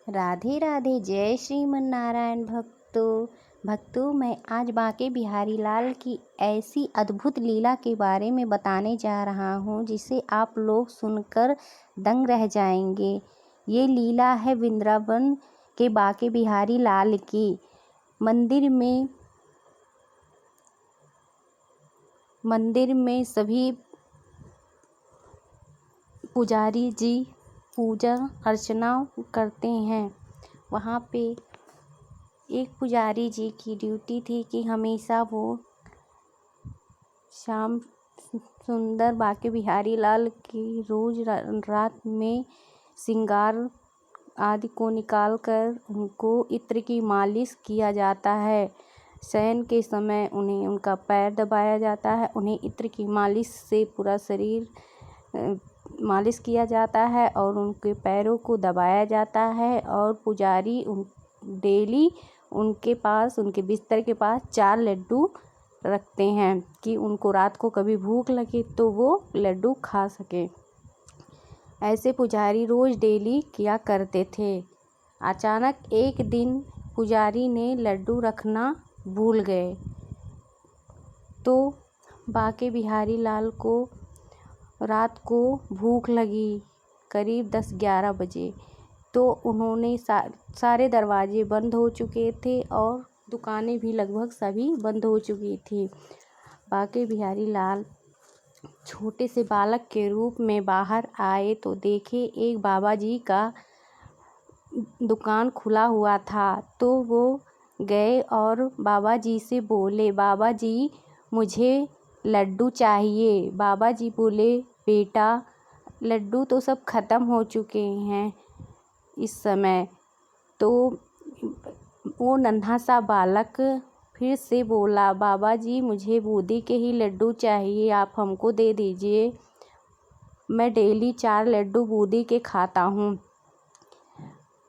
राधे राधे। जय श्रीमन नारायण भक्तों मैं आज बांके बिहारी लाल की ऐसी अद्भुत लीला के बारे में बताने जा रहा हूँ जिसे आप लोग सुनकर दंग रह जाएंगे। ये लीला है वृंदावन के बांके बिहारी लाल की। मंदिर में सभी पुजारी जी पूजा अर्चना करते हैं। वहाँ पे एक पुजारी जी की ड्यूटी थी कि हमेशा वो शाम सुंदर बांके बिहारी लाल की रोज रात में श्रृंगार आदि को निकाल कर उनको इत्र की मालिश किया जाता है। शयन के समय उन्हें उनका पैर दबाया जाता है। उन्हें इत्र की मालिश से पूरा शरीर मालिश किया जाता है और उनके पैरों को दबाया जाता है। और पुजारी डेली उनके बिस्तर के पास 4 लड्डू रखते हैं कि उनको रात को कभी भूख लगे तो वो लड्डू खा सके। ऐसे पुजारी रोज़ डेली किया करते थे। अचानक एक दिन पुजारी ने लड्डू रखना भूल गए तो बांके बिहारी लाल को रात को भूख लगी करीब 10-11 बजे। तो उन्होंने सारे दरवाजे बंद हो चुके थे और दुकानें भी लगभग सभी बंद हो चुकी थी। बांके बिहारी लाल छोटे से बालक के रूप में बाहर आए तो देखे एक बाबा जी का दुकान खुला हुआ था। तो वो गए और बाबा जी से बोले, बाबा जी मुझे लड्डू चाहिए। बाबा जी बोले, बेटा लड्डू तो सब ख़त्म हो चुके हैं इस समय। तो वो नन्हा सा बालक फिर से बोला, बाबा जी मुझे बूंदी के ही लड्डू चाहिए, आप हमको दे दीजिए, मैं डेली 4 लड्डू बूंदी के खाता हूँ।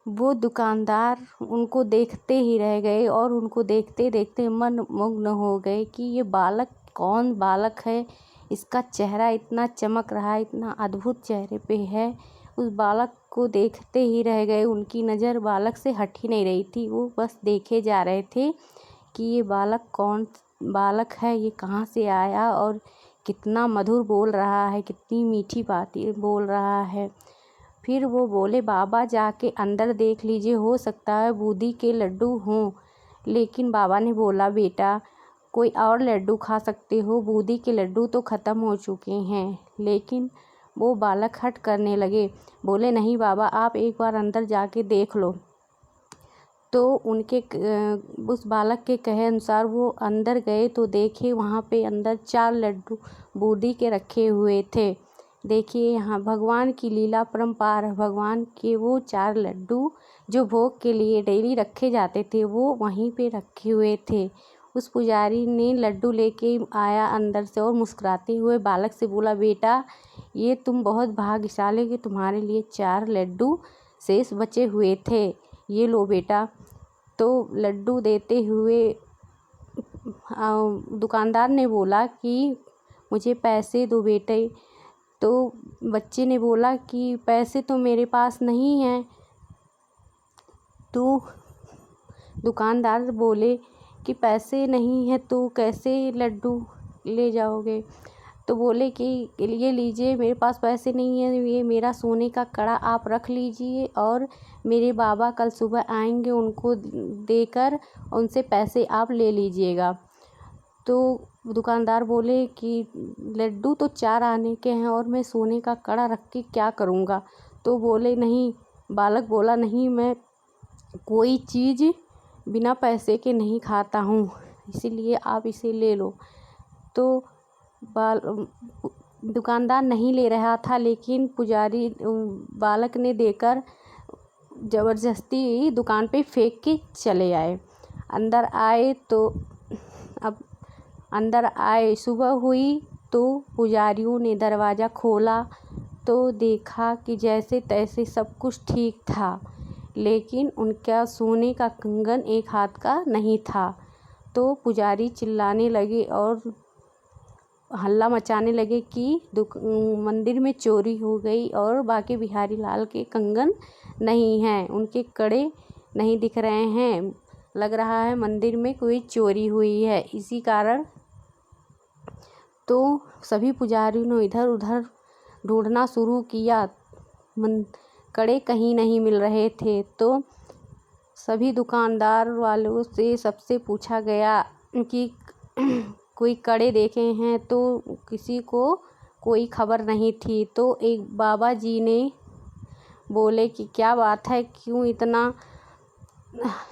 वो दुकानदार उनको देखते ही रह गए और उनको देखते देखते मन मुग्ध हो गए कि ये बालक कौन बालक है, इसका चेहरा इतना चमक रहा है, इतना अद्भुत चेहरे पे है। उस बालक को देखते ही रह गए। उनकी नज़र बालक से हट ही नहीं रही थी। वो बस देखे जा रहे थे कि ये बालक कौन बालक है, ये कहाँ से आया और कितना मधुर बोल रहा है, कितनी मीठी बातें बोल रहा है। फिर वो बोले, बाबा जाके अंदर देख लीजिए, हो सकता है बूंदी के लड्डू हों। लेकिन बाबा ने बोला, बेटा कोई और लड्डू खा सकते हो, बूंदी के लड्डू तो ख़त्म हो चुके हैं। लेकिन वो बालक हट करने लगे। बोले, नहीं बाबा आप एक बार अंदर जाके देख लो। तो उस बालक के कहे अनुसार वो अंदर गए तो देखे वहाँ पे अंदर 4 लड्डू बूंदी के रखे हुए थे। देखिए यहाँ भगवान की लीला परम्पार है। भगवान के वो 4 लड्डू जो भोग के लिए डेली रखे जाते थे वो वहीं पे रखे हुए थे। उस पुजारी ने लड्डू लेके आया अंदर से और मुस्कुराते हुए बालक से बोला, बेटा ये तुम बहुत भाग्यशाली कि तुम्हारे लिए 4 लड्डू शेष बचे हुए थे, ये लो बेटा। तो लड्डू देते हुए दुकानदार ने बोला कि मुझे पैसे दो बेटे। तो बच्चे ने बोला कि पैसे तो मेरे पास नहीं हैं। तो दुकानदार बोले कि पैसे नहीं है तो कैसे लड्डू ले जाओगे। तो बोले कि ये लीजिए, मेरे पास पैसे नहीं है, ये मेरा सोने का कड़ा आप रख लीजिए और मेरे बाबा कल सुबह आएंगे, उनको देकर उनसे पैसे आप ले लीजिएगा। तो दुकानदार बोले कि लड्डू तो 4 आने के हैं और मैं सोने का कड़ा रख के क्या करूँगा। तो बोले नहीं, बालक बोला, नहीं मैं कोई चीज़ बिना पैसे के नहीं खाता हूँ, इसीलिए आप इसे ले लो। तो दुकानदार नहीं ले रहा था, लेकिन पुजारी बालक ने देकर ज़बरदस्ती दुकान पे फेंक के चले आए। अंदर आए सुबह हुई तो पुजारियों ने दरवाज़ा खोला तो देखा कि जैसे तैसे सब कुछ ठीक था, लेकिन उनका सोने का कंगन एक हाथ का नहीं था। तो पुजारी चिल्लाने लगे हल्ला मचाने लगे कि मंदिर में चोरी हो गई और बांके बिहारी लाल के कंगन नहीं हैं, उनके कड़े नहीं दिख रहे हैं, लग रहा है मंदिर में कोई चोरी हुई है। इसी कारण तो सभी पुजारियों ने इधर उधर ढूंढना शुरू किया, कड़े कहीं नहीं मिल रहे थे। तो सभी दुकानदार वालों से सबसे पूछा गया कि कोई कड़े देखे हैं, तो किसी को कोई खबर नहीं थी। तो एक बाबा जी ने बोले कि क्या बात है, क्यों इतना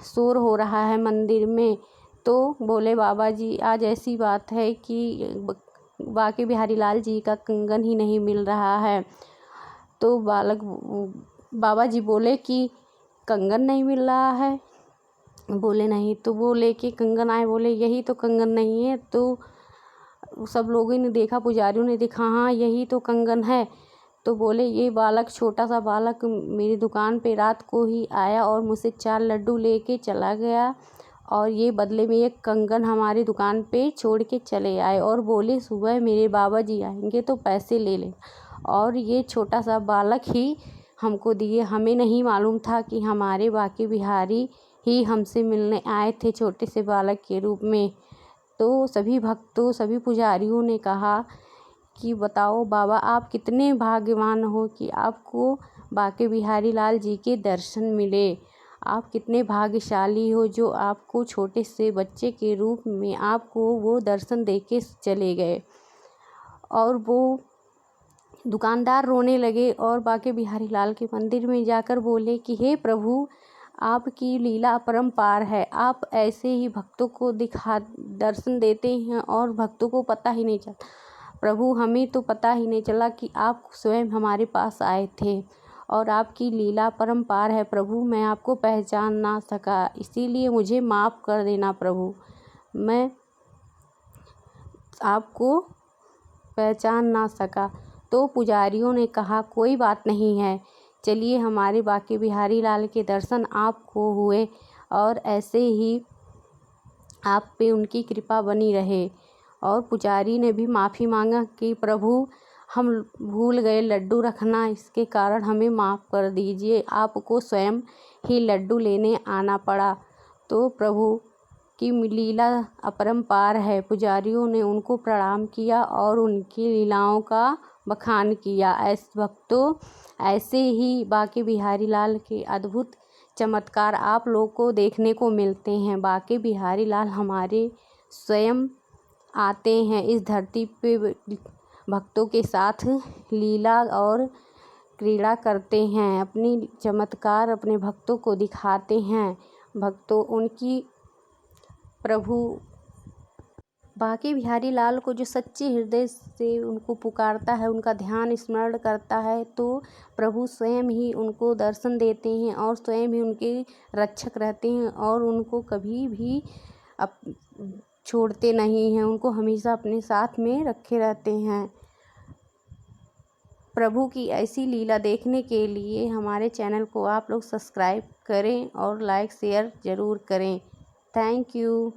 शोर हो रहा है मंदिर में। तो बोले बाबा जी, आज ऐसी बात है कि बांके बिहारी लाल जी का कंगन ही नहीं मिल रहा है। तो बाबा जी बोले कि कंगन नहीं मिल रहा है, बोले नहीं। तो बोले कि कंगन आए, बोले यही तो कंगन नहीं है। तो सब लोगों ने देखा, पुजारियों ने देखा, हाँ यही तो कंगन है। तो बोले ये बालक, छोटा सा बालक मेरी दुकान पे रात को ही आया और मुझसे 4 लड्डू लेके चला गया, और ये बदले में एक कंगन हमारी दुकान पे छोड़ के चले आए और बोले सुबह मेरे बाबा जी आएंगे तो पैसे ले लें, और ये छोटा सा बालक ही हमको दिए। हमें नहीं मालूम था कि हमारे बांके बिहारी ही हमसे मिलने आए थे छोटे से बालक के रूप में। तो सभी भक्तों, सभी पुजारियों ने कहा कि बताओ बाबा, आप कितने भाग्यवान हो कि आपको बांके बिहारी लाल जी के दर्शन मिले। आप कितने भाग्यशाली हो जो आपको छोटे से बच्चे के रूप में आपको वो दर्शन दे के चले गए। और वो दुकानदार रोने लगे और बांके बिहारी लाल के मंदिर में जाकर बोले कि हे प्रभु, आपकी लीला अपरंपार है। आप ऐसे ही भक्तों को दर्शन देते हैं और भक्तों को पता ही नहीं चलता। प्रभु, हमें तो पता ही नहीं चला कि आप स्वयं हमारे पास आए थे, और आपकी लीला परम्पार है प्रभु। मैं आपको पहचान ना सका, इसीलिए मुझे माफ़ कर देना प्रभु। मैं आपको पहचान ना सका। तो पुजारियों ने कहा कोई बात नहीं है, चलिए हमारे बांके बिहारी लाल के दर्शन आपको हुए, और ऐसे ही आप पे उनकी कृपा बनी रहे। और पुजारी ने भी माफ़ी मांगा कि प्रभु, हम भूल गए लड्डू रखना, इसके कारण हमें माफ़ कर दीजिए। आपको स्वयं ही लड्डू लेने आना पड़ा। तो प्रभु की लीला अपरंपार है। पुजारियों ने उनको प्रणाम किया और उनकी लीलाओं का बखान किया। ऐसे भक्तों, ऐसे ही बांके बिहारी लाल के अद्भुत चमत्कार आप लोग को देखने को मिलते हैं। बांके बिहारी लाल हमारे स्वयं आते हैं इस धरती पे, भक्तों के साथ लीला और क्रीड़ा करते हैं, अपनी चमत्कार अपने भक्तों को दिखाते हैं। भक्तों, उनकी प्रभु बांके बिहारी लाल को जो सच्चे हृदय से उनको पुकारता है, उनका ध्यान स्मरण करता है, तो प्रभु स्वयं ही उनको दर्शन देते हैं और स्वयं ही उनके रक्षक रहते हैं, और उनको कभी भी छोड़ते नहीं हैं, उनको हमेशा अपने साथ में रखे रहते हैं। प्रभु की ऐसी लीला देखने के लिए हमारे चैनल को आप लोग सब्सक्राइब करें और लाइक शेयर ज़रूर करें। Thank you.